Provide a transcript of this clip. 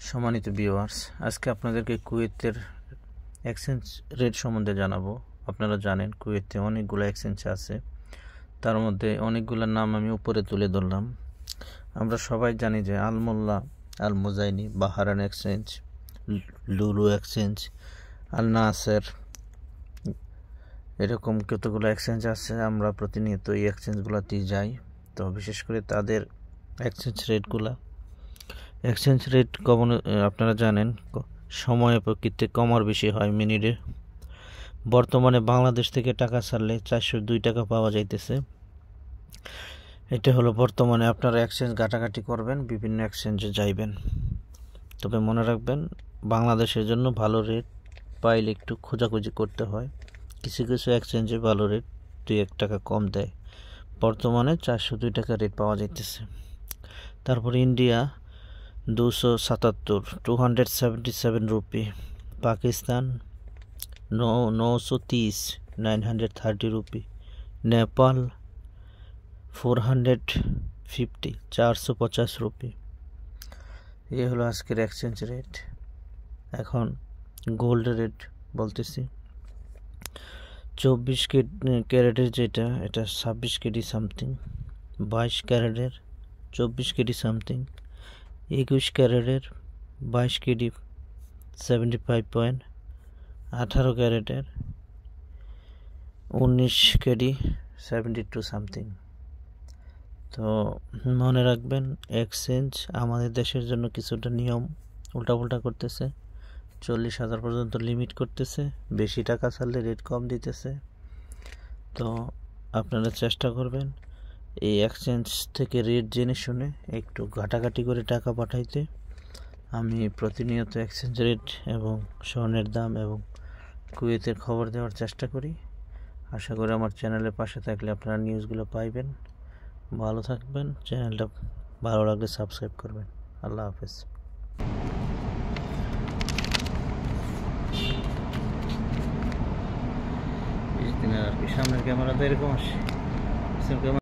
সম্মানিত ভিউয়ার্স, আজকে আপনাদেরকে কুয়েতের এক্সচেঞ্জ রেট সম্বন্ধে জানাবো। আপনারা জানেন কুয়েতে অনেকগুলো এক্সচেঞ্জ আছে, তার মধ্যে অনেকগুলোর নাম আমি উপরে তুলে ধরলাম। আমরা সবাই জানি যে আল মোল্লা, আল মুজাইনি, বাহারান এক্সচেঞ্জ, লুলু এক্সচেঞ্জ, আল নাসের, এরকম কতগুলো এক্সচেঞ্জ আছে। আমরা প্রতিনিয়ত এই এক্সচেঞ্জগুলোতেই যাই। তো বিশেষ করে তাদের এক্সচেঞ্জ রেট কমানো, আপনারা জানেন সময় প্রকৃতি কমার বেশি হয় মিনিটে। বর্তমানে বাংলাদেশ থেকে টাকা ছাড়লে 402 টাকা পাওয়া যাইতেছে। এটা হলো বর্তমানে। আপনারা এক্সচেঞ্জ ঘাটাঘাটি করবেন, বিভিন্ন এক্সচেঞ্জে যাইবেন, তবে মনে রাখবেন বাংলাদেশের জন্য ভালো রেট পাইলে একটু খোঁজাখুঁজি করতে হয়। কিছু কিছু এক্সচেঞ্জে ভালো রেট 2-1 টাকা কম দেয়। বর্তমানে 402 টাকা রেট পাওয়া যাইতেছে। তারপর India 277, 277 rupee. Pakistan 930, 930 rupee. Nepal 450, 450 rupee. এই হলো আজকের এক্সচেঞ্জ রেট। এখন গোল্ড রেট বলতেছি। 24 ক্যারেটের যেটা, এটা 26 কেডি সামথিং। 22 ক্যারেটের 24 কেডি সামথিং। 21 ক্যারেটের 22 কেডি 75 পয়েন্ট। 18 ক্যারেটের 19 কেডি 72 সামথিং। তো মনে রাখবেন এক্সচেঞ্জ আমাদের দেশের জন্য কিছুটা নিয়ম উল্টাপাল্টা করতেছে। 40,000 পর্যন্ত লিমিট করতেছে, বেশি টাকা ছাড়লে রেট কম দিতেছে। তো আপনারা চেষ্টা করবেন এই এক্সচেঞ্জ থেকে রেট জেনে শুনে একটু ঘাটাঘাটি করে টাকা পাঠাইতে। আমি প্রতিনিয়ত এক্সচেঞ্জ রেট এবং স্বর্ণের দাম এবং কুয়েতের খবর দেওয়ার চেষ্টা করি। আশা করি আমার চ্যানেলের পাশে থাকলে আপনারা নিউজগুলো পাইবেন। ভালো থাকবেন, চ্যানেলটা ভালো লাগলে সাবস্ক্রাইব করবেন। আল্লাহ হাফেজ। সামনের ক্যামেরাতে এরকম আসে।